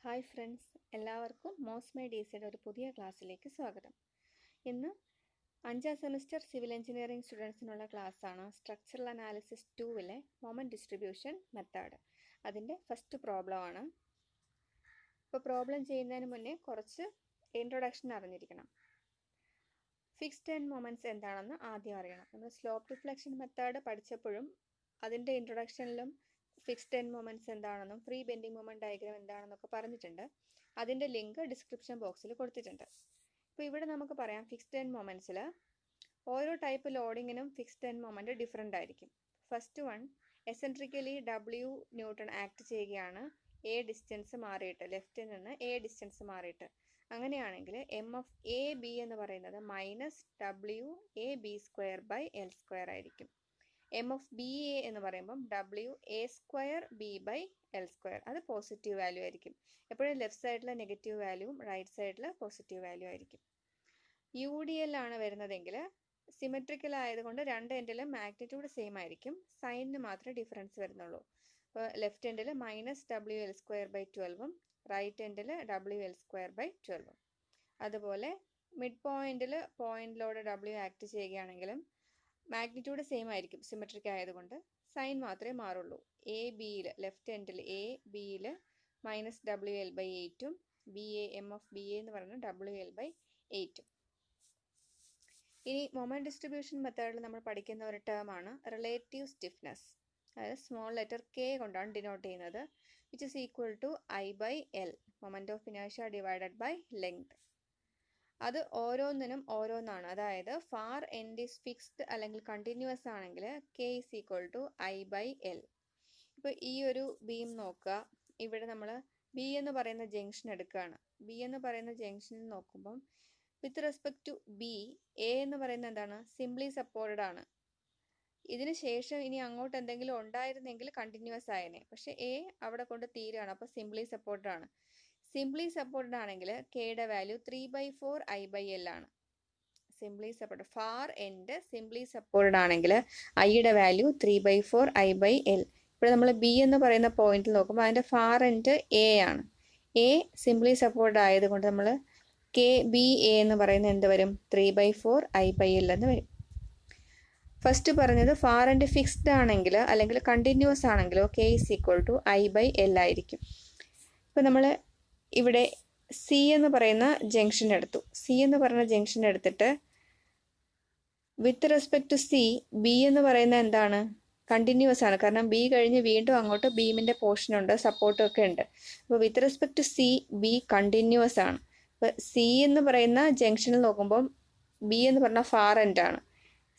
Hi friends, എല്ലാവർക്കും മോസ്മൈ ഡിസിയുടെ ഒരു പുതിയ ക്ലാസ്സിലേക്ക് സ്വാഗതം. ഇന്ന് 5ാം സെമിസ്റ്റർ സിവിൽ എഞ്ചിനീയറിംഗ് സ്റ്റുഡൻസിനുള്ള ക്ലാസ്സാണ് സ്ട്രക്ചറൽ അനാലിസിസ് 2-ലെ മൊമെൻറ്റ് ഡിസ്ട്രിബ്യൂഷൻ മെത്തേഡ്. അതിൻ്റെ ഫസ്റ്റ് പ്രോബ്ലമാണ്. ഇപ്പോൾ പ്രോബ്ലം ചെയ്യുന്നതിന് മുന്നേ കുറച്ച് ഇൻട്രൊഡക്ഷൻ അറിഞ്ഞിരിക്കണം. ഫിക്സ്ഡ് എൻഡ് മൊമെൻറ്റ്സ് എന്താണെന്ന് ആദ്യം അറിയണം. നമ്മൾ സ്ലോപ്പ് റിഫ്ലക്ഷൻ മെത്തേഡ് പഠിച്ചപ്പോഴും അതിൻ്റെ ഇൻട്രൊഡക്ഷനിലും ഫിക്സ്ഡ് എൻഡ് മൊമെൻറ്റ്സ് എന്താണെന്നും ഫ്രീ ബെൻഡിങ് മൊമെൻറ്റ് ഡയഗ്രാം എന്താണെന്നൊക്കെ പറഞ്ഞിട്ടുണ്ട്. അതിൻ്റെ ലിങ്ക് ഡിസ്ക്രിപ്ഷൻ ബോക്സിൽ കൊടുത്തിട്ടുണ്ട്. ഇപ്പോൾ ഇവിടെ നമുക്ക് പറയാം, ഫിക്സ്ഡ് എൻഡ് മൊമെൻറ്റ്സിൽ ഓരോ ടൈപ്പ് ലോഡിങ്ങിനും ഫിക്സ്ഡ് എൻഡ് മൊമെൻറ്റ് ഡിഫറെൻ്റ് ആയിരിക്കും. First one, eccentrically W newton act ചെയ്യുകയാണ് എ ഡിസ്റ്റൻസ് മാറിയിട്ട്, ലെഫ്റ്റിൽ നിന്ന് എ ഡിസ്റ്റൻസ് മാറിയിട്ട്. അങ്ങനെയാണെങ്കിൽ MF എന്ന് പറയുന്നത് -WAB²/L² ആയിരിക്കും. MF എന്ന് പറയുമ്പം WA²B/L², അത് പോസിറ്റീവ് വാല്യൂ ആയിരിക്കും. എപ്പോഴും ലെഫ്റ്റ് സൈഡിൽ നെഗറ്റീവ് വാല്യൂവും റൈറ്റ് സൈഡിൽ പോസിറ്റീവ് വാല്യൂ ആയിരിക്കും. UDL ആണ് വരുന്നതെങ്കിൽ സിമെട്രിക്കൽ ആയതുകൊണ്ട് രണ്ട് എൻഡിലും മാഗ്നിറ്റ്യൂഡ് സെയിം ആയിരിക്കും, സൈനിന് മാത്രമേ ഡിഫറൻസ് വരുന്നുള്ളൂ. ഇപ്പോൾ ലെഫ്റ്റ് എൻഡിൽ -WL²/12ഉം റൈറ്റ് എൻഡിൽ WL²/12ഉം. അതുപോലെ മിഡ് പോയിന്റിൽ പോയിന്റ് ലോഡ് W ആക്ട് ചെയ്യുകയാണെങ്കിലും മാഗ്നിറ്റ്യൂഡ് സെയിം ആയിരിക്കും, സിമെട്രിക് ആയതുകൊണ്ട് സൈൻ മാത്രമേ മാറുള്ളൂ. ABയിൽ ലെഫ്റ്റ് എൻഡിൽ ABയിൽ -WL/8ഉം MF എന്ന് പറയുന്നത് WL/8ഉം. ഇനി മൊമെൻറ്റ് ഡിസ്ട്രിബ്യൂഷൻ മെത്തേഡിൽ നമ്മൾ പഠിക്കുന്ന ഒരു ടേമാണ് റിലേറ്റീവ് സ്റ്റിഫ്നെസ്. അതായത് സ്മോൾ ലെറ്റർ K കൊണ്ടാണ് ഡിനോട്ട് ചെയ്യുന്നത്. Which is equal to I/L, moment of inertia divided by length. അത് ഓരോന്നിനും ഓരോന്നാണ്. അതായത് ഫാർ എൻഡ് ഈസ് ഫിക്സ്ഡ് അല്ലെങ്കിൽ കണ്ടിന്യൂസ് ആണെങ്കിൽ K is equal to I/L. ഇപ്പോൾ ഈ ഒരു ബീം നോക്കുക. ഇവിടെ നമ്മൾ B എന്ന് പറയുന്ന ജംഗ്ഷൻ എടുക്കുകയാണ്. B എന്ന് പറയുന്ന ജംഗ്ഷനിൽ നോക്കുമ്പം with respect to B, A എന്ന് പറയുന്നത് എന്താണ്? സിംപ്ലി സപ്പോർട്ടഡ് ആണ്. ഇതിന് ശേഷം ഇനി അങ്ങോട്ട് എന്തെങ്കിലും ഉണ്ടായിരുന്നെങ്കിൽ കണ്ടിന്യൂസ് ആയനെ, പക്ഷെ A അവിടെ കൊണ്ട് തീരുകയാണ്, അപ്പോൾ സിംപ്ലി സപ്പോർട്ടഡ് ആണ്. സിംപ്ലി സപ്പോർട്ടഡ് ആണെങ്കിൽ കെയുടെ വാല്യൂ 3/4 I/L ആണ്. Simply supported far end simply supported ആണെങ്കിൽ ഐയുടെ വാല്യൂ 3/4 I/L. ഇപ്പോൾ നമ്മൾ B എന്ന് പറയുന്ന പോയിന്റിൽ നോക്കുമ്പോൾ അതിൻ്റെ ഫാർ എൻഡ് A ആണ്. A സിംപ്ലി സപ്പോർട്ടഡ് ആയതുകൊണ്ട് നമ്മൾ KBA എന്ന് പറയുന്നത് എന്ത് വരും? 3/4 I/L എന്ന് വരും. ഫസ്റ്റ് പറഞ്ഞത് ഫാർ എൻഡ് ഫിക്സ്ഡ് ആണെങ്കിൽ അല്ലെങ്കിൽ കണ്ടിന്യൂസ് ആണെങ്കിലോ K is equal to I/L ആയിരിക്കും. ഇപ്പോൾ നമ്മൾ ഇവിടെ C എന്ന് പറയുന്ന ജംഗ്ഷൻ എടുത്തു. C എന്ന് പറയുന്ന ജംഗ്ഷൻ എടുത്തിട്ട് with respect to C, B എന്ന് പറയുന്ന എന്താണ്? കണ്ടിന്യൂസ് ആണ്. കാരണം B കഴിഞ്ഞ് വീണ്ടും അങ്ങോട്ട് ബീമിൻ്റെ പോർഷൻ ഉണ്ട്, സപ്പോർട്ടും ഒക്കെ ഉണ്ട്. അപ്പോൾ with respect to C, B continuous ആണ്. അപ്പോൾ C എന്ന് പറയുന്ന ജംഗ്ഷനിൽ നോക്കുമ്പം B എന്ന് പറഞ്ഞ ഫാർ എൻഡ് ആണ്.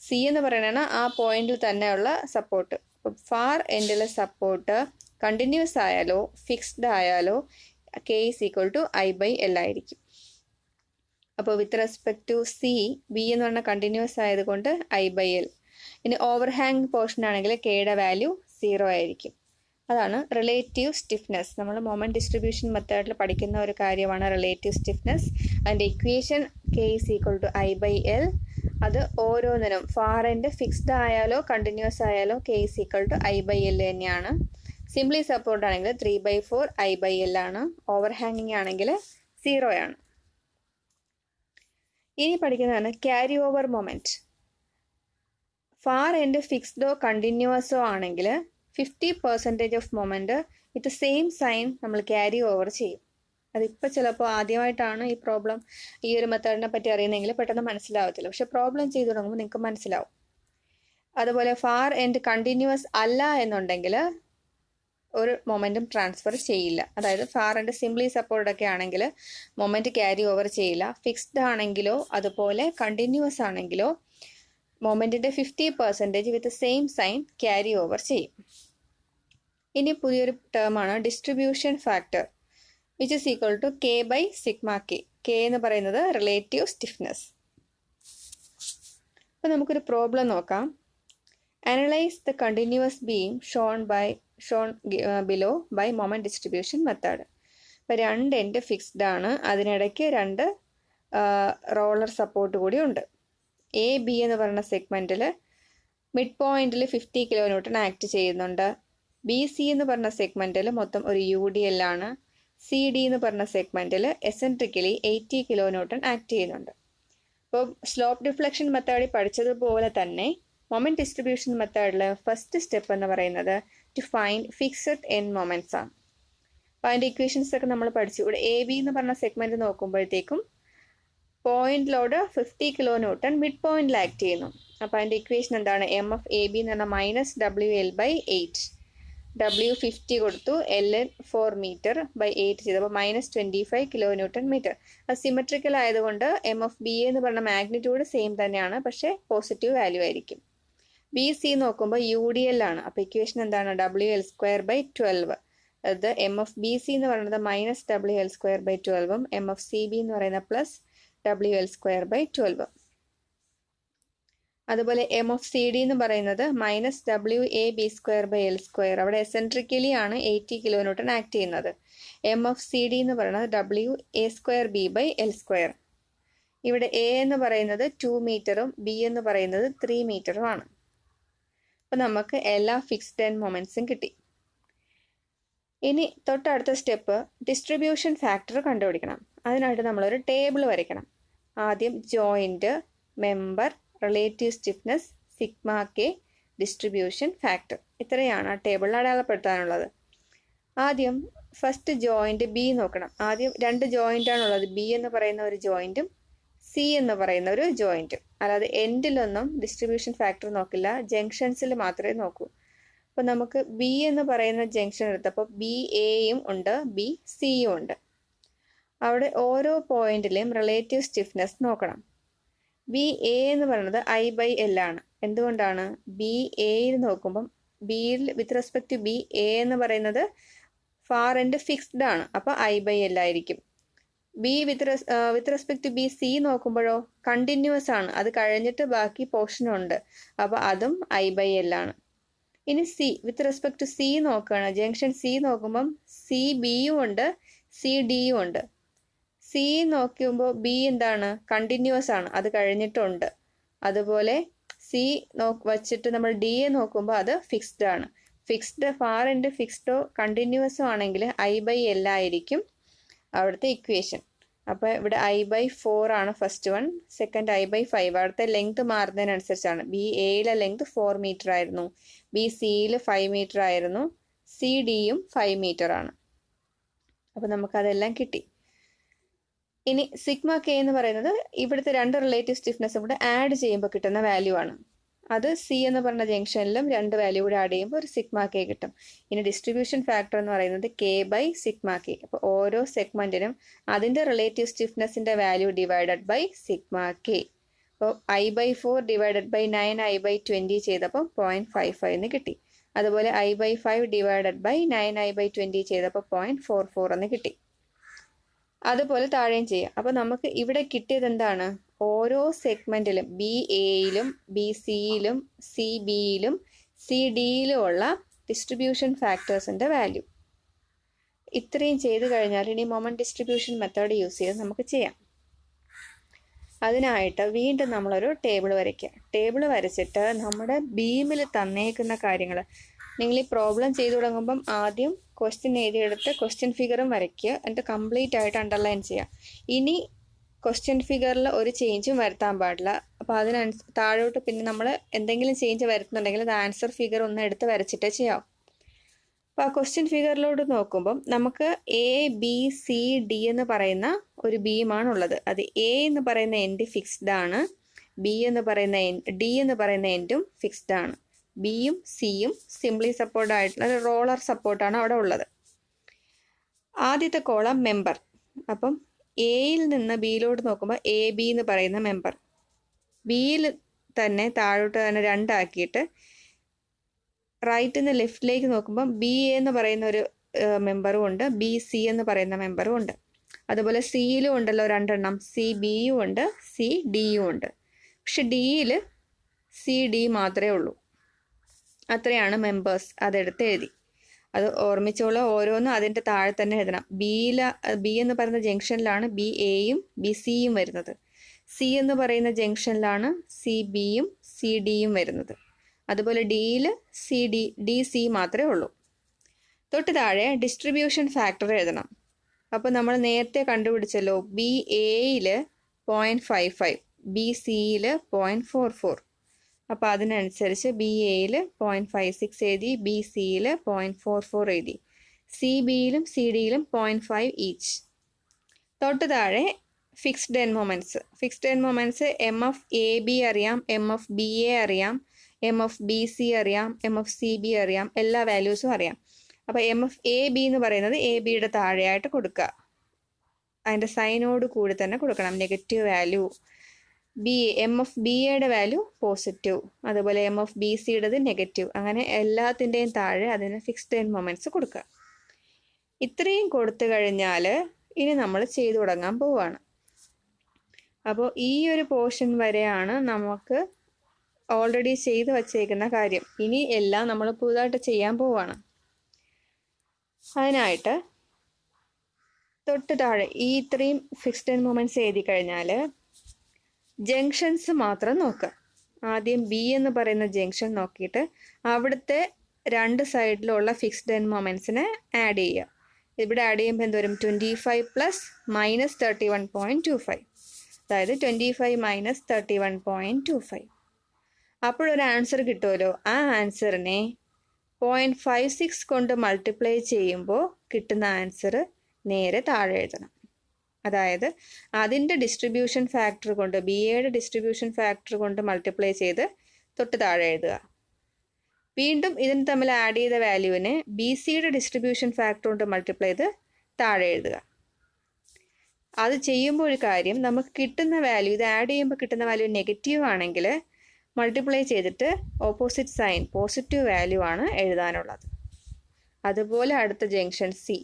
C എന്ന് പറയുന്നതാണ് ആ പോയിന്റിൽ തന്നെയുള്ള സപ്പോർട്ട്. അപ്പോൾ ഫാർ എൻഡിലെ സപ്പോർട്ട് കണ്ടിന്യൂസ് ആയാലോ ഫിക്സ്ഡ് ആയാലോ K is equal to I/L ആയിരിക്കും. അപ്പോൾ with respect to C, B എന്ന് പറഞ്ഞാൽ കണ്ടിന്യൂസ് ആയതുകൊണ്ട് I/L. ഇനി ഓവർഹാങ് പോർഷൻ ആണെങ്കിൽ കെയുടെ വാല്യൂ 0 ആയിരിക്കും. അതാണ് റിലേറ്റീവ് സ്റ്റിഫ്നെസ്. നമ്മൾ മൊമെൻറ്റ് ഡിസ്ട്രിബ്യൂഷൻ മെത്തേഡിൽ പഠിക്കുന്ന ഒരു കാര്യമാണ് റിലേറ്റീവ് സ്റ്റിഫ്നെസ്. അതിൻ്റെ equation K is equal to I/L. അത് ഓരോന്നിനും ഫാർ എൻഡ് ഫിക്സ്ഡ് ആയാലോ കണ്ടിന്യൂസ് ആയാലോ K is equal to I/L തന്നെയാണ്. സിംപ്ലി സപ്പോർട്ട് ആണെങ്കിൽ 3/4 I/L ആണ്. ഓവർ ഹാങ്ങിങ് ആണെങ്കിൽ 0 ആണ്. ഇനി പഠിക്കുന്നതാണ് carry over moment. Far end ഫിക്സ്ഡോ കണ്ടിന്യൂസോ ആണെങ്കിൽ 50% of moment with same sign നമ്മൾ ക്യാരി ഓവർ ചെയ്യും. അതിപ്പോൾ ചിലപ്പോൾ ആദ്യമായിട്ടാണ് ഈ പ്രോബ്ലം ഈ ഒരു മെത്തേഡിനെ പറ്റി അറിയുന്നെങ്കിൽ പെട്ടെന്ന് മനസ്സിലാവത്തില്ല, പക്ഷെ പ്രോബ്ലം ചെയ്തു തുടങ്ങുമ്പോൾ നിങ്ങൾക്ക് മനസ്സിലാവും. അതുപോലെ ഫാർ എൻഡ് കണ്ടിന്യൂസ് അല്ല എന്നുണ്ടെങ്കിൽ ഒരു മൊമെൻറ്റും ട്രാൻസ്ഫർ ചെയ്യില്ല. അതായത് ഫാർ എൻഡ് സിംപ്ലി സപ്പോർട്ട് ഒക്കെ ആണെങ്കിൽ മൊമെൻറ്റ് ക്യാരി ഓവർ ചെയ്യില്ല. ഫിക്സ്ഡ് ആണെങ്കിലോ അതുപോലെ കണ്ടിന്യൂസ് ആണെങ്കിലോ മൊമെൻറ്റിൻ്റെ 50% with same sign carry over ചെയ്യും. ഇനി പുതിയൊരു ടേമാണ് distribution factor, which is equal to K/σK. K എന്ന് പറയുന്നത് റിലേറ്റീവ് സ്റ്റിഫ്നെസ്. അപ്പോൾ നമുക്കൊരു പ്രോബ്ലം നോക്കാം. Analyse the continuous beam shown below by moment distribution method. ഇപ്പോൾ രണ്ട് എൻഡ് ഫിക്സ്ഡ് ആണ്, അതിനിടയ്ക്ക് രണ്ട് റോളർ സപ്പോർട്ട് കൂടി ഉണ്ട്. AB എന്ന് പറയുന്ന സെഗ്മെൻറ്റിൽ മിഡ് പോയിന്റിൽ 50 kN ആക്ട് ചെയ്യുന്നുണ്ട്. BC എന്ന് പറഞ്ഞ സെഗ്മെൻറ്റിൽ മൊത്തം ഒരു UDL ആണ്. സി ഡി എന്ന് പറഞ്ഞ സെഗ്മെൻറ്റിൽ എസെൻട്രിക്കലി 80 കിലോ ന്യൂട്ടൺ ആക്ട് ചെയ്യുന്നുണ്ട്. അപ്പോൾ സ്ലോപ്പ് ഡിഫ്ലക്ഷൻ മെത്തേഡിൽ പഠിച്ചതുപോലെ തന്നെ മൊമെൻറ്റ് ഡിസ്ട്രിബ്യൂഷൻ മെത്തേഡിൽ ഫസ്റ്റ് സ്റ്റെപ്പ് എന്ന് പറയുന്നത് to find fixed end moments ആണ്. അപ്പോൾ അതിൻ്റെ ഇക്വേഷൻസ് ഒക്കെ നമ്മൾ പഠിച്ചു. ഇവിടെ എ ബി എന്ന് പറഞ്ഞ സെഗ്മെൻറ്റ് നോക്കുമ്പോഴത്തേക്കും point load 50 kilo newton mid പോയിന്റിൽ ആക്ട് ചെയ്യുന്നു. അപ്പോൾ അതിൻ്റെ ഇക്വേഷൻ എന്താണ്? എം എഫ് എ ബി എന്ന് പറഞ്ഞാൽ മൈനസ് WL/8. W 50 കൊടുത്തു, L 4 മീറ്റർ ബൈ 8 ചെയ്തപ്പോൾ മൈനസ് 25 കിലോ ന്യൂട്ടൺ മീറ്റർ. അത് സിമെട്രിക്കൽ ആയതുകൊണ്ട് എം എഫ് ബി എന്ന് പറഞ്ഞ മാഗ്നിറ്റ്യൂഡ് സെയിം തന്നെയാണ്, പക്ഷേ പോസിറ്റീവ് വാല്യൂ ആയിരിക്കും. ബി സി നോക്കുമ്പോൾ UDL ആണ്. അപ്പോൾ ഇക്വേഷൻ എന്താണ്? WL²/12. അത് എം എഫ് ബി സി എന്ന് പറയുന്നത് മൈനസ് WL²/12ഉം എം എഫ് സി ബി എന്ന് പറയുന്നത് പ്ലസ് WL²/12. അതുപോലെ എം എഫ് സി ഡി എന്ന് പറയുന്നത് മൈനസ് WAB²/L². അവിടെ എസെൻട്രിക്കലി ആണ് 80 കിലോ ന്യൂട്ടൺ ആക്ട് ചെയ്യുന്നത്. എം എഫ് സി ഡി എന്ന് പറയുന്നത് WA²B/L². ഇവിടെ എ എന്ന് പറയുന്നത് 2 മീറ്ററും ബി എന്ന് പറയുന്നത് 3 മീറ്ററും ആണ്. അപ്പോൾ നമുക്ക് എല്ലാ ഫിക്സ്ഡ് എൻഡ് മൊമെൻറ്റ്സും കിട്ടി. ഇനി തൊട്ടടുത്ത സ്റ്റെപ്പ് ഡിസ്ട്രിബ്യൂഷൻ ഫാക്ടർ കണ്ടുപിടിക്കണം. അതിനായിട്ട് നമ്മളൊരു ടേബിൾ വരയ്ക്കണം. ആദ്യം joint, member, relative stiffness, sigma K, distribution factor. ഇത്രയാണ് ആ ടേബിളിൽ അടയാളപ്പെടുത്താനുള്ളത്. ആദ്യം ഫസ്റ്റ് ജോയിൻറ്റ് ബി നോക്കണം. ആദ്യം 2 ജോയിൻ്റാണുള്ളത്. ബി എന്ന് പറയുന്ന ഒരു ജോയിൻറ്റും സി എന്ന് പറയുന്ന ഒരു ജോയിൻറ്റും. അല്ലാതെ എൻഡിലൊന്നും ഡിസ്ട്രിബ്യൂഷൻ ഫാക്ടർ നോക്കില്ല, ജംഗ്ഷൻസിൽ മാത്രമേ നോക്കൂ. അപ്പോൾ നമുക്ക് ബി എന്ന് പറയുന്ന ജംഗ്ഷൻ എടുത്തപ്പോൾ ബി എയും ഉണ്ട്, ബി സിയും ഉണ്ട്. അവിടെ ഓരോ പോയിന്റിലെയും റിലേറ്റീവ് സ്റ്റിഫ്നെസ് നോക്കണം. ബി എ എന്ന് പറയുന്നത് I/L ആണ്. എന്തുകൊണ്ടാണ്? ബി എയിൽ നോക്കുമ്പം ബിയിൽ with respect to B A എന്ന് പറയുന്നത് ഫാർ എൻഡ് ഫിക്സ്ഡ് ആണ്, അപ്പോൾ I/L ആയിരിക്കും. B with respect to B C നോക്കുമ്പോഴോ കണ്ടിന്യൂസ് ആണ്, അത് കഴിഞ്ഞിട്ട് ബാക്കി പോർഷനുണ്ട്, അപ്പോൾ അതും I/L ആണ്. ഇനി C with respect to C നോക്കുകയാണ്. ജംഗ്ഷൻ സി നോക്കുമ്പം സി ബിയും ഉണ്ട്, സി ഡിയും ഉണ്ട്. സി നോക്കുമ്പോൾ ബി എന്താണ്? കണ്ടിന്യൂസ് ആണ്, അത് കഴിഞ്ഞിട്ടുണ്ട്. അതുപോലെ സി വച്ചിട്ട് നമ്മൾ ഡി എ നോക്കുമ്പോൾ അത് ഫിക്സ്ഡ് ആണ്. ഫിക്സ്ഡ് ഫാർ എൻഡ് ഫിക്സ്ഡോ കണ്ടിന്യൂസോ ആണെങ്കിൽ I/L ആയിരിക്കും അവിടുത്തെ ഇക്വേഷൻ. അപ്പോൾ ഇവിടെ I/4 ആണ് ഫസ്റ്റ് വൺ, സെക്കൻഡ് I/5. അവിടുത്തെ ലെങ്ത് മാറുന്നതിനനുസരിച്ചാണ്. ബി എയിലെ ലെങ്ത് 4 മീറ്റർ ആയിരുന്നു, ബി സിയിൽ 5 മീറ്റർ ആയിരുന്നു, സി ഡിയും 5 മീറ്റർ ആണ്. അപ്പോൾ നമുക്കതെല്ലാം കിട്ടി. ഇനി സിഗ്മ കെ എന്ന് പറയുന്നത് ഇവിടുത്തെ 2 റിലേറ്റീവ് സ്റ്റിഫ്നെസ്സും കൂടെ ആഡ് ചെയ്യുമ്പോൾ കിട്ടുന്ന വാല്യൂ ആണ്. അത് സി എന്ന് പറഞ്ഞ ജംഗ്ഷനിലും 2 വാല്യൂ കൂടെ ആഡ് ചെയ്യുമ്പോൾ ഒരു സിഗ്മ കെ കിട്ടും. ഇനി ഡിസ്ട്രിബ്യൂഷൻ ഫാക്ടർ എന്ന് പറയുന്നത് K/സിഗ്മ കെ. അപ്പോൾ ഓരോ സെഗ്മെന്റിനും അതിൻ്റെ റിലേറ്റീവ് സ്റ്റിഫ്നെസ്സിൻ്റെ value divided by sigma K. അപ്പോൾ I/4 ഡിവൈഡഡ് ബൈ 9I/20 ചെയ്തപ്പോൾ 0.55 എന്ന് കിട്ടി. അതുപോലെ I/5 ഡിവൈഡഡ് ബൈ 9I/20 ചെയ്തപ്പോൾ 0.44 എന്ന് കിട്ടി. അതുപോലെ താഴെയും ചെയ്യാം. അപ്പോൾ നമുക്ക് ഇവിടെ കിട്ടിയത് എന്താണ്? ഓരോ സെഗ്മെന്റിലും ബി എയിലും ബി സിയിലും സി ബിയിലും സി ഡിയിലും ഉള്ള ഡിസ്ട്രിബ്യൂഷൻ ഫാക്ടേഴ്സിൻ്റെ വാല്യൂ. ഇത്രയും ചെയ്ത് കഴിഞ്ഞാൽ ഇനി മൊമെന്റ് ഡിസ്ട്രിബ്യൂഷൻ മെത്തേഡ് യൂസ് ചെയ്ത് നമുക്ക് ചെയ്യാം. അതിനായിട്ട് വീണ്ടും നമ്മളൊരു ടേബിൾ വരയ്ക്കുക. ടേബിൾ വരച്ചിട്ട് നമ്മുടെ ബീമിൽ തന്നേക്കുന്ന കാര്യങ്ങൾ നിങ്ങൾ ഈ പ്രോബ്ലം ചെയ്തു തുടങ്ങുമ്പം ആദ്യം ക്വസ്റ്റ്യൻ എഴുതിയെടുത്ത് ക്വസ്റ്റ്യൻ ഫിഗറും വരയ്ക്കുക, എന്നിട്ട് കംപ്ലീറ്റ് ആയിട്ട് അണ്ടർലൈൻ ചെയ്യുക. ഇനി ക്വസ്റ്റ്യൻ ഫിഗറിൽ ഒരു ചേഞ്ചും വരുത്താൻ പാടില്ല. അപ്പോൾ താഴോട്ട് പിന്നെ നമ്മൾ എന്തെങ്കിലും ചേഞ്ച് വരുത്തുന്നുണ്ടെങ്കിൽ അത് ആൻസർ ഫിഗർ ഒന്ന് എടുത്ത് വരച്ചിട്ടേ ചെയ്യാം. അപ്പോൾ ആ ക്വസ്റ്റ്യൻ ഫിഗറിലോട്ട് നോക്കുമ്പം നമുക്ക് ABCD എന്ന് പറയുന്ന ഒരു ബീമാണുള്ളത്. അത് A എന്ന് പറയുന്ന എൻഡ് ഫിക്സ്ഡ് ആണ്, D എന്ന് പറയുന്ന എൻഡും ഫിക്സ്ഡ് ആണ്. ബിയും സിയും സിംപ്ലി സപ്പോർട്ട് ആയിട്ടുള്ള റോളർ സപ്പോർട്ടാണ് അവിടെ ഉള്ളത്. ആദ്യത്തെ കോളം മെമ്പർ. അപ്പം എയിൽ നിന്ന് ബിയിലോട്ട് നോക്കുമ്പോൾ AB എന്ന് പറയുന്ന മെമ്പർ, ബിയിൽ തന്നെ താഴോട്ട് തന്നെ 2 ആക്കിയിട്ട് റൈറ്റിൽ നിന്ന് ലെഫ്റ്റിലേക്ക് നോക്കുമ്പോൾ BA എന്ന് പറയുന്ന ഒരു മെമ്പറും ഉണ്ട്, BC എന്ന് പറയുന്ന മെമ്പറും ഉണ്ട്. അതുപോലെ സിയിലും ഉണ്ടല്ലോ 2 എണ്ണം, CBയും ഉണ്ട്, CDയും ഉണ്ട്. പക്ഷെ ഡിയിൽ CD മാത്രമേ ഉള്ളൂ. അത്രയാണ് മെമ്പേഴ്സ്. അതെടുത്ത് എഴുതി. അത് ഓർമ്മിച്ചോളൂ, ഓരോന്നും അതിൻ്റെ താഴെ തന്നെ എഴുതണം. ബി എന്ന് പറയുന്ന ജംഗ്ഷനിലാണ് BAയും BCയും വരുന്നത്. സി എന്ന് പറയുന്ന ജംഗ്ഷനിലാണ് CBയും CDയും വരുന്നത്. അതുപോലെ ഡിയിൽ DC മാത്രമേ ഉള്ളൂ. തൊട്ട് താഴെ ഡിസ്ട്രിബ്യൂഷൻ ഫാക്ടർ എഴുതണം. അപ്പോൾ നമ്മൾ നേരത്തെ കണ്ടുപിടിച്ചല്ലോ ബി എയിൽ 0.55, ബി സിയിൽ 0.44. അപ്പോൾ അതിനനുസരിച്ച് ബി എയിൽ 0.56 എഴുതി, ബി സിയിൽ 0.44 എഴുതി. സി ബിയിലും സി ഡിയിലും 0.5 ഈച്ച്. തൊട്ട് താഴെ fixed end moments. Fixed end moments M of A B അറിയാം, എം ഓഫ് ബി എ അറിയാം, എം ഓഫ് ബി സി അറിയാം, എം ഓഫ് സി ബി അറിയാം, എല്ലാ വാല്യൂസും അറിയാം. അപ്പോൾ എം ഓഫ് എ ബി എന്ന് പറയുന്നത് എ ബിയുടെ താഴെയായിട്ട് കൊടുക്കുക. അതിൻ്റെ സൈനോട് കൂടി തന്നെ കൊടുക്കണം. Negative value. B M of B എയുടെ വാല്യൂ പോസിറ്റീവ്, അതുപോലെ എം ഓഫ് ബി സിയുടേത് നെഗറ്റീവ്. അങ്ങനെ എല്ലാത്തിൻ്റെയും താഴെ അതിന് ഫിക്സ്ഡ് എൻഡ് മൊമെൻറ്റ്സ് കൊടുക്കുക. ഇത്രയും കൊടുത്തു കഴിഞ്ഞാൽ ഇനി നമ്മൾ ചെയ്തു തുടങ്ങാൻ പോവുകയാണ്. അപ്പോൾ ഈ ഒരു പോർഷൻ വരെയാണ് നമുക്ക് ഓൾറെഡി ചെയ്ത് വച്ചേക്കുന്ന കാര്യം. ഇനി എല്ലാം നമ്മൾ പുതുതായിട്ട് ചെയ്യാൻ പോവുകയാണ്. അതിനായിട്ട് തൊട്ട് താഴെ ഈ ഇത്രയും ഫിക്സ്ഡ് എൻഡ് മൊമെൻറ്റ്സ് എഴുതി കഴിഞ്ഞാൽ ജംഗ്ഷൻസ് മാത്രം നോക്കുക. ആദ്യം ബി എന്ന് പറയുന്ന ജംഗ്ഷൻ നോക്കിയിട്ട് അവിടുത്തെ രണ്ട് സൈഡിലുള്ള ഫിക്സ്ഡ് എൻഡ് മൊമെൻറ്റ്സിനെ ആഡ് ചെയ്യുക. ഇവിടെ ആഡ് ചെയ്യുമ്പോൾ എന്തോരും 25 പ്ലസ് മൈനസ് 31.25, അതായത് 25 മൈനസ് 31.25. അപ്പോഴൊരു ആൻസർ കിട്ടുമല്ലോ. ആ ആൻസറിനെ 0.56 കൊണ്ട് മൾട്ടിപ്ലൈ ചെയ്യുമ്പോൾ കിട്ടുന്ന ആൻസർ നേരെ താഴെ എഴുതണം. അതായത് അതിൻ്റെ ഡിസ്ട്രിബ്യൂഷൻ ഫാക്ടർ കൊണ്ട്, ബി എയുടെ ഡിസ്ട്രിബ്യൂഷൻ ഫാക്ടർ കൊണ്ട് മൾട്ടിപ്ലൈ ചെയ്ത് തൊട്ട് താഴെ എഴുതുക. വീണ്ടും ഇതിന് തമ്മിൽ ആഡ് ചെയ്ത വാല്യൂവിനെ ബി സിയുടെ ഡിസ്ട്രിബ്യൂഷൻ ഫാക്ടർ കൊണ്ട് മൾട്ടിപ്ലൈ ചെയ്ത് താഴെ എഴുതുക. അത് ചെയ്യുമ്പോൾ ഒരു കാര്യം, നമുക്ക് കിട്ടുന്ന വാല്യൂ, ഇത് ആഡ് ചെയ്യുമ്പോൾ കിട്ടുന്ന വാല്യൂ നെഗറ്റീവ് ആണെങ്കിൽ മൾട്ടിപ്ലൈ ചെയ്തിട്ട് ഓപ്പോസിറ്റ് സൈൻ പോസിറ്റീവ് വാല്യൂ ആണ് എഴുതാനുള്ളത്. അതുപോലെ അടുത്ത ജംഗ്ഷൻ സി,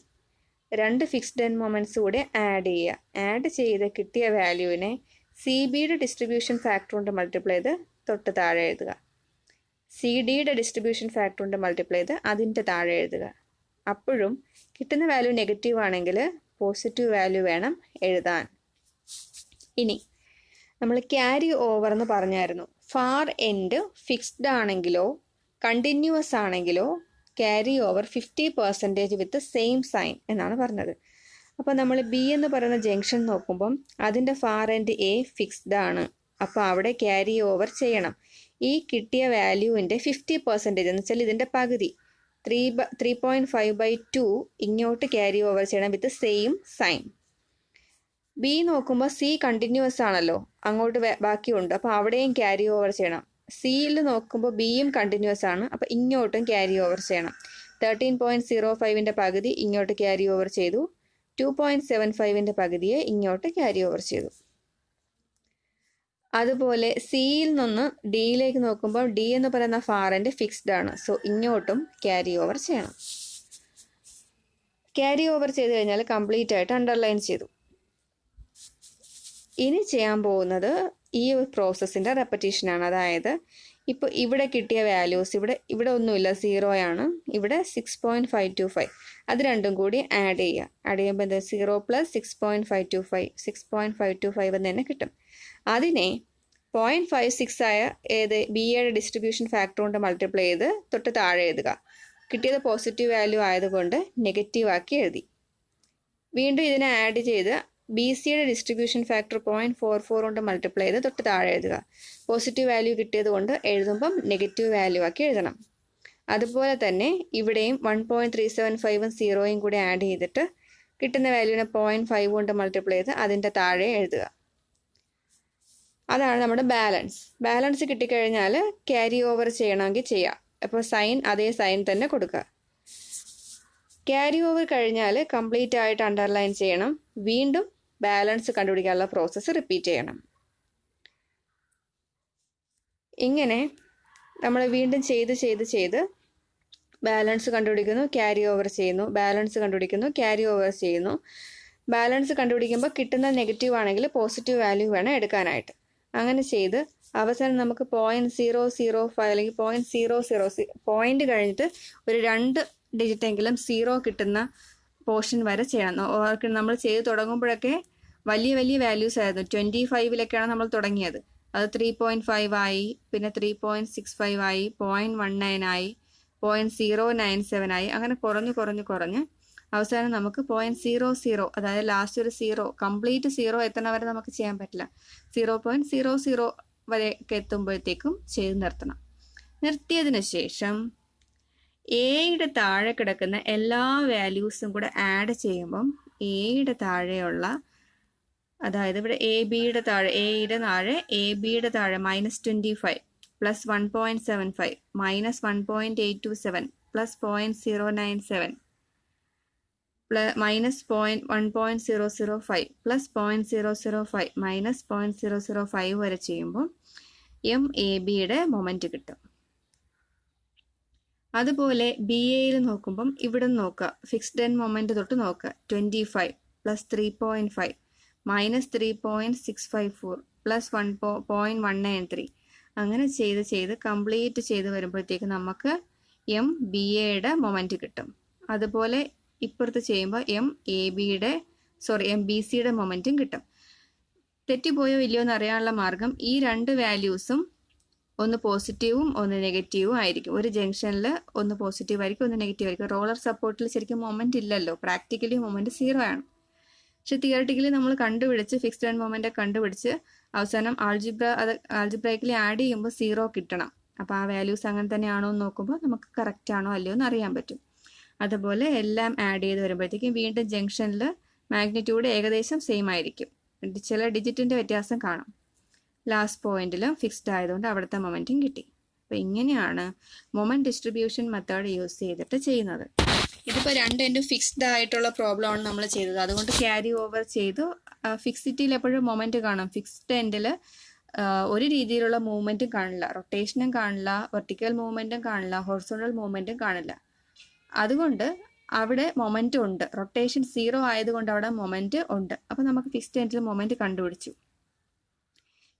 രണ്ട് ഫിക്സ്ഡ് എൻഡ് മൊമെൻറ്റ്സ് കൂടെ ആഡ് ചെയ്യുക. ആഡ് ചെയ്ത് കിട്ടിയ വാല്യൂവിനെ സി ബിയുടെ ഡിസ്ട്രിബ്യൂഷൻ ഫാക്ടർ കൊണ്ട് മൾട്ടിപ്ലൈ ചെയ്ത് തൊട്ട് താഴെ എഴുതുക. സി ഡിയുടെ ഡിസ്ട്രിബ്യൂഷൻ ഫാക്ടർ കൊണ്ട് മൾട്ടിപ്ലൈ ചെയ്ത് അതിൻ്റെ താഴെ എഴുതുക. അപ്പോഴും കിട്ടുന്ന വാല്യൂ നെഗറ്റീവ് ആണെങ്കിൽ പോസിറ്റീവ് വാല്യൂ വേണം എഴുതാൻ. ഇനി നമ്മൾ ക്യാരി ഓവർ എന്ന് പറഞ്ഞായിരുന്നു. ഫാർ എൻഡ് ഫിക്സ്ഡ് ആണെങ്കിലോ കണ്ടിന്യൂസ് ആണെങ്കിലോ carry over 50% with same sign എന്നാണ് പറഞ്ഞത്. അപ്പോൾ നമ്മൾ ബി എന്ന് പറയുന്ന ജംഗ്ഷൻ നോക്കുമ്പം അതിൻ്റെ ഫാർ എൻഡ് എ ഫിക്സ്ഡ് ആണ്. അപ്പോൾ അവിടെ ക്യാരി ഓവർ ചെയ്യണം. ഈ കിട്ടിയ വാല്യൂവിൻ്റെ 50% എന്ന് വെച്ചാൽ ഇതിൻ്റെ പകുതി 3.5/2 ഇങ്ങോട്ട് ക്യാരി ഓവർ ചെയ്യണം വിത്ത് സെയിം സൈൻ. ബി നോക്കുമ്പോൾ സി കണ്ടിന്യൂസ് ആണല്ലോ, അങ്ങോട്ട് ബാക്കിയുണ്ട്. അപ്പോൾ അവിടെയും ക്യാരി ഓവർ ചെയ്യണം. സിയിൽ നോക്കുമ്പോൾ ബിയും കണ്ടിന്യൂസ് ആണ്, അപ്പോൾ ഇങ്ങോട്ടും ക്യാരി ഓവർ ചെയ്യണം. 13.05ൻ്റെ പകുതി ഇങ്ങോട്ട് ക്യാരി ഓവർ ചെയ്തു, 2.75ൻ്റെ പകുതിയെ ഇങ്ങോട്ട് ക്യാരി ഓവർ ചെയ്തു. അതുപോലെ സിയിൽ നിന്ന് ഡിയിലേക്ക് നോക്കുമ്പോൾ ഡി എന്ന് പറയുന്ന ഫാർ എൻഡ് ഫിക്സ്ഡ് ആണ്. സോ ഇങ്ങോട്ടും ക്യാരി ഓവർ ചെയ്യണം. ക്യാരി ഓവർ ചെയ്ത് കഴിഞ്ഞാൽ കംപ്ലീറ്റ് ആയിട്ട് അണ്ടർലൈൻ ചെയ്തു. ഇനി ചെയ്യാൻ പോകുന്നത് ഈ ഒരു പ്രോസസ്സിൻ്റെ റെപ്പറ്റീഷനാണ്. അതായത് ഇപ്പോൾ ഇവിടെ കിട്ടിയ വാല്യൂസ് ഇവിടെ ഒന്നുമില്ല, 0 ആണ്. ഇവിടെ 6.525, അത് രണ്ടും കൂടി ആഡ് ചെയ്യുക. ആഡ് ചെയ്യുമ്പോൾ എന്താ 0 + 6.525 എന്ന് തന്നെ കിട്ടും. അതിനെ 0.56 ആയ ഏത് ബി എയുടെ ഡിസ്ട്രിബ്യൂഷൻ ഫാക്ടർ കൊണ്ട് മൾട്ടിപ്ലൈ ചെയ്ത് തൊട്ട് താഴെ എഴുതുക. കിട്ടിയത് പോസിറ്റീവ് വാല്യൂ ആയതുകൊണ്ട് നെഗറ്റീവ് ആക്കി എഴുതി. വീണ്ടും ഇതിനെ ആഡ് ചെയ്ത് ബി സിയുടെ ഡിസ്ട്രിബ്യൂഷൻ ഫാക്ടർ 0.44 കൊണ്ട് മൾട്ടിപ്ലൈ ചെയ്ത് തൊട്ട് താഴെ എഴുതുക. പോസിറ്റീവ് വാല്യൂ കിട്ടിയത് കൊണ്ട് എഴുതുമ്പം നെഗറ്റീവ് വാല്യൂ ആക്കി എഴുതണം. അതുപോലെ തന്നെ ഇവിടെയും 1.375ഉം 0യും കൂടി ആഡ് ചെയ്തിട്ട് കിട്ടുന്ന വാല്യൂവിനെ 0.5 കൊണ്ട് മൾട്ടിപ്ലൈ ചെയ്ത് അതിൻ്റെ താഴെ എഴുതുക. അതാണ് നമ്മുടെ ബാലൻസ്. ബാലൻസ് കിട്ടിക്കഴിഞ്ഞാൽ ക്യാരി ഓവർ ചെയ്യണമെങ്കിൽ ചെയ്യാം. അപ്പോൾ സൈൻ അതേ സൈൻ തന്നെ കൊടുക്കുക. ക്യാരി ഓവർ കഴിഞ്ഞാൽ കംപ്ലീറ്റ് ആയിട്ട് അണ്ടർലൈൻ ചെയ്യണം. വീണ്ടും ബാലൻസ് കണ്ടുപിടിക്കാനുള്ള പ്രോസസ്സ് റിപ്പീറ്റ് ചെയ്യണം. ഇങ്ങനെ നമ്മൾ വീണ്ടും ചെയ്ത് ബാലൻസ് കണ്ടുപിടിക്കുന്നു, ക്യാരി ഓവർ ചെയ്യുന്നു, ബാലൻസ് കണ്ടുപിടിക്കുന്നു, ക്യാരി ഓവർ ചെയ്യുന്നു. ബാലൻസ് കണ്ടുപിടിക്കുമ്പോൾ കിട്ടുന്ന നെഗറ്റീവ് ആണെങ്കിൽ പോസിറ്റീവ് വാല്യൂ വേണം എടുക്കാനായിട്ട്. അങ്ങനെ ചെയ്ത് അവസാനം നമുക്ക് 0.005 അല്ലെങ്കിൽ 0.00 പോയിന്റ് കഴിഞ്ഞിട്ട് ഒരു 2 ഡിജിറ്റെങ്കിലും 0 കിട്ടുന്ന പോർഷൻ വരെ ചെയ്യണം. ഓർക്ക് നമ്മൾ ചെയ്ത് തുടങ്ങുമ്പോഴൊക്കെ വലിയ വാല്യൂസ് ആയിരുന്നു. 25ലൊക്കെയാണ് നമ്മൾ തുടങ്ങിയത്. അത് 3.5 ആയി, പിന്നെ 3.65 ആയി, 0.19 ആയി, 0.097 ആയി. അങ്ങനെ കുറഞ്ഞ് അവസാനം നമുക്ക് 0.00 അതായത് ലാസ്റ്റ് ഒരു 0 കംപ്ലീറ്റ് 0 എത്തണ വരെ നമുക്ക് ചെയ്യാൻ പറ്റില്ല. 0.00 വരെ ഒക്കെ എത്തുമ്പോഴത്തേക്കും ചെയ്ത് നിർത്തണം. നിർത്തിയതിന് ശേഷം എയുടെ താഴെ കിടക്കുന്ന എല്ലാ വാല്യൂസും കൂടെ ആഡ് ചെയ്യുമ്പം എയുടെ താഴെയുള്ള, അതായത് ഇവിടെ എയുടെ താഴെ എയുടെ താഴെ -25 plus 1.75 minus 1.827 plus 0.097 minus 1.005 plus 0.005 minus 0.005 വരെ ചെയ്യുമ്പോൾ MABയുടെ മൊമെന്റ് കിട്ടും. അതുപോലെ BAയിൽ നോക്കുമ്പം ഇവിടെ നോക്കുക, ഫിക്സ്ഡ് എൻഡ് മൊമെന്റ് തൊട്ട് നോക്കുക. 25 പ്ലസ് 3.5 മൈനസ് 3.654 പ്ലസ് 1.193 അങ്ങനെ ചെയ്ത് കംപ്ലീറ്റ് ചെയ്ത് വരുമ്പോഴത്തേക്ക് നമുക്ക് MBAയുടെ മൊമെന്റ് കിട്ടും. അതുപോലെ ഇപ്പുറത്ത് ചെയ്യുമ്പോൾ MBCയുടെ മൊമെന്റും കിട്ടും. തെറ്റിപ്പോയോ ഇല്ലയോ എന്ന് അറിയാനുള്ള മാർഗം ഈ രണ്ട് വാല്യൂസും ഒന്ന് പോസിറ്റീവും ഒന്ന് നെഗറ്റീവും ആയിരിക്കും. ഒരു ജംഗ്ഷനിൽ ഒന്ന് പോസിറ്റീവ് ആയിരിക്കും, ഒന്ന് നെഗറ്റീവ് ആയിരിക്കും. റോളർ സപ്പോർട്ടിൽ ശരിക്കും മൊമെന്റ് ഇല്ലല്ലോ, പ്രാക്ടിക്കലി മൊമെന്റ് 0 ആണ്. പക്ഷെ തിയറട്ടിക്കലി നമ്മൾ കണ്ടുപിടിച്ച് ഫിക്സ്ഡ് എൻഡ് മൊമെന്റ് കണ്ടുപിടിച്ച് അവസാനം ആൾജിബ്രൈക്കലി ആഡ് ചെയ്യുമ്പോൾ 0 കിട്ടണം. അപ്പോൾ ആ വാല്യൂസ് അങ്ങനെ തന്നെയാണോ എന്ന് നോക്കുമ്പോൾ നമുക്ക് കറക്റ്റ് ആണോ അല്ലയോ എന്ന് അറിയാൻ പറ്റും. അതുപോലെ എല്ലാം ആഡ് ചെയ്ത് വരുമ്പോഴത്തേക്കും വീണ്ടും ജംഗ്ഷനിൽ മാഗ്നിറ്റ്യൂഡ് ഏകദേശം സെയിം ആയിരിക്കും, ചില ഡിജിറ്റിന്റെ വ്യത്യാസം കാണും. ലാസ്റ്റ് പോയിന്റിലും ഫിക്സ്ഡ് ആയതുകൊണ്ട് അവിടുത്തെ മൊമെന്റും കിട്ടി. അപ്പോൾ ഇങ്ങനെയാണ് മൊമെന്റ് ഡിസ്ട്രിബ്യൂഷൻ മെത്തേഡ് യൂസ് ചെയ്തിട്ട് ചെയ്യുന്നത്. ഇതിപ്പോൾ രണ്ട് എൻഡും ഫിക്സ്ഡ് ആയിട്ടുള്ള പ്രോബ്ലം ആണ് നമ്മൾ ചെയ്തത്, അതുകൊണ്ട് ക്യാരി ഓവർ ചെയ്തു. ഫിക്സിറ്റിയിൽ എപ്പോഴും മൊമെന്റ് കാണും. ഫിക്സ്ഡ് എൻഡിൽ ഒരു രീതിയിലുള്ള മൂവ്മെന്റും കാണില്ല, റൊട്ടേഷനും കാണില്ല, വെർട്ടിക്കൽ മൂവ്മെന്റും കാണില്ല, ഹൊറിസോണ്ടൽ മൂവ്മെന്റും കാണില്ല. അതുകൊണ്ട് അവിടെ മൊമെന്റ് ഉണ്ട്. റൊട്ടേഷൻ 0 ആയതുകൊണ്ട് അവിടെ മൊമെന്റ് ഉണ്ട്. അപ്പോൾ നമുക്ക് ഫിക്സ്ഡ് എൻഡിൽ മൊമെന്റ് കണ്ടുപിടിച്ചു.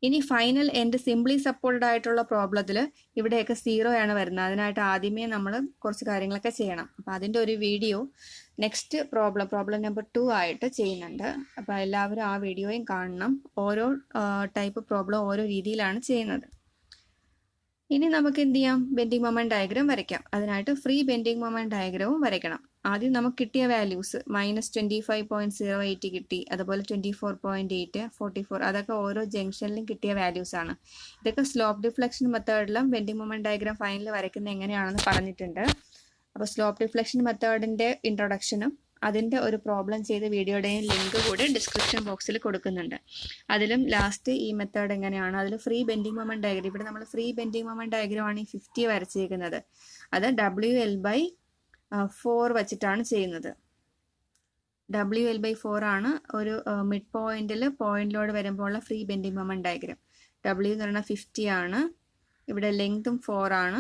ഇനി ഫൈനൽ എൻഡ് സിംപ്ലി സപ്പോർട്ടഡ് ആയിട്ടുള്ള പ്രോബ്ലത്തിൽ ഇവിടെയൊക്കെ 0 ആണ് വരുന്നത്. അതിനായിട്ട് ആദ്യമേ നമ്മൾ കുറച്ച് കാര്യങ്ങളൊക്കെ ചെയ്യണം. അപ്പോൾ അതിൻ്റെ ഒരു വീഡിയോ നെക്സ്റ്റ് പ്രോബ്ലം നമ്പർ 2 ആയിട്ട് ചെയ്യുന്നുണ്ട്. അപ്പോൾ എല്ലാവരും ആ വീഡിയോയും കാണണം. ഓരോ ടൈപ്പ് പ്രോബ്ലം ഓരോ രീതിയിലാണ് ചെയ്യുന്നത്. ഇനി നമുക്ക് എന്ത് ചെയ്യാം, ബെൻഡിങ് മൊമെന്റ് ഡയഗ്രാം വരയ്ക്കാം. അതിനായിട്ട് ഫ്രീ ബെൻഡിങ് മൊമെന്റ് ഡയഗ്രാമും വരയ്ക്കണം. ആദ്യം നമുക്ക് കിട്ടിയ വാല്യൂസ് -25.08 കിട്ടി, അതുപോലെ 24.8, 44, അതൊക്കെ ഓരോ ജംഗ്ഷനിലും കിട്ടിയ വാല്യൂസ് ആണ്. ഇതൊക്കെ സ്ലോപ്പ് ഡിഫ്ലക്ഷൻ മെത്തേഡിലും ബെൻഡിങ് മൊമെന്റ് ഡയഗ്രാം ഫൈനൽ വരയ്ക്കുന്നത് എങ്ങനെയാണെന്ന് പറഞ്ഞിട്ടുണ്ട്. അപ്പോൾ സ്ലോപ്പ് ഡിഫ്ലക്ഷൻ മെത്തേഡിന്റെ ഇൻട്രൊഡക്ഷനും അതിൻ്റെ ഒരു പ്രോബ്ലം ചെയ്ത വീഡിയോയുടെയും ലിങ്ക് കൂടെ ഡിസ്ക്രിപ്ഷൻ ബോക്സിൽ കൊടുക്കുന്നുണ്ട്. അതിലും ലാസ്റ്റ് ഈ മെത്തേഡ് എങ്ങനെയാണ്, അതിൽ ഫ്രീ ബെൻഡിങ് മൊമെന്റ് ഡയഗ്രാം, ഇവിടെ നമ്മൾ ഫ്രീ ബെൻഡിങ് മൊമെന്റ് ഡയഗ്രാം ആണ് ഈ 50 വരച്ചിരിക്കുന്നത്. അത് WL/4 വെച്ചിട്ടാണ് ചെയ്യുന്നത്. WL/4 ആണ് ഒരു മിഡ് പോയിന്റിൽ പോയിന്റ് ലോഡ് വരുമ്പോൾ ഉള്ള free bending moment diagram. W എന്ന് പറയുന്നത് 50 ആണ്, ഇവിടെ ലെങ്തും 4 ആണ്,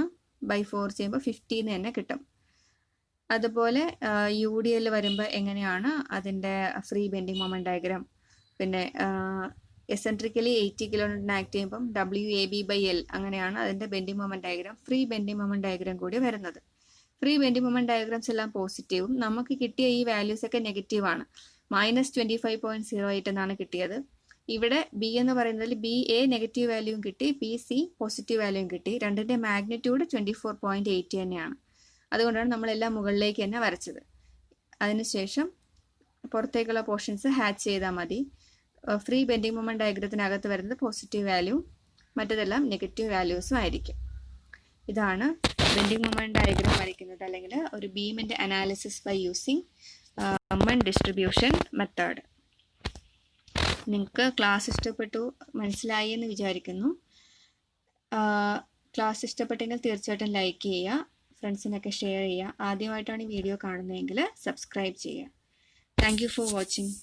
/4 ചെയ്യുമ്പോൾ 50 എന്ന് തന്നെ കിട്ടും. അതുപോലെ UDL വരുമ്പോൾ എങ്ങനെയാണ് അതിൻ്റെ ഫ്രീ ബെൻഡിങ് മൊമെന്റ് ഡയഗ്രാം. പിന്നെ എസെൻട്രിക്കലി 80 കിലോമീറ്ററിന് ആക്ട് ചെയ്യുമ്പം WAB/L അങ്ങനെയാണ് അതിൻ്റെ bending moment diagram, free bending moment diagram കൂടി വരുന്നത്. ഫ്രീ ബെൻഡിങ് മൊമെന്റ് ഡയഗ്രാംസ് എല്ലാം പോസിറ്റീവും, നമുക്ക് കിട്ടിയ ഈ വാല്യൂസ് ഒക്കെ നെഗറ്റീവ് ആണ്. -25.08 എന്നാണ് കിട്ടിയത്. ഇവിടെ B എന്ന് പറയുന്നതിൽ BA നെഗറ്റീവ് വാല്യൂവും കിട്ടി, BC പോസിറ്റീവ് വാല്യൂവും കിട്ടി. രണ്ടിൻ്റെ മാഗ്നിറ്റ്യൂഡ് 24.8 തന്നെയാണ്. അതുകൊണ്ടാണ് നമ്മളെല്ലാം മുകളിലേക്ക് തന്നെ വരച്ചത്. അതിനുശേഷം പുറത്തേക്കുള്ള പോർഷൻസ് ഹാച്ച് ചെയ്താൽ മതി. ഫ്രീ ബെൻഡിങ് മൊമെന്റ് ഡയഗ്രത്തിനകത്ത് വരുന്നത് പോസിറ്റീവ് വാല്യൂ, മറ്റതെല്ലാം നെഗറ്റീവ് വാല്യൂസും ആയിരിക്കും. ഇതാണ് ബെൻഡിങ് മൊമെന്റ് ഡയഗ്രാം വരയ്ക്കുന്നത്, അല്ലെങ്കിൽ ഒരു ബീമിന്റെ analysis by using moment distribution method. നിങ്ങൾക്ക് ക്ലാസ് ഇഷ്ടപ്പെട്ടു, മനസ്സിലായി എന്ന് വിചാരിക്കുന്നു. ക്ലാസ് ഇഷ്ടപ്പെട്ടെങ്കിൽ തീർച്ചയായിട്ടും ലൈക്ക് ചെയ്യുക, ഫ്രണ്ട്സിനൊക്കെ ഷെയർ ചെയ്യുക. ആദ്യമായിട്ടാണ് ഈ വീഡിയോ കാണുന്നതെങ്കിൽ സബ്സ്ക്രൈബ് ചെയ്യുക. Thank you for watching.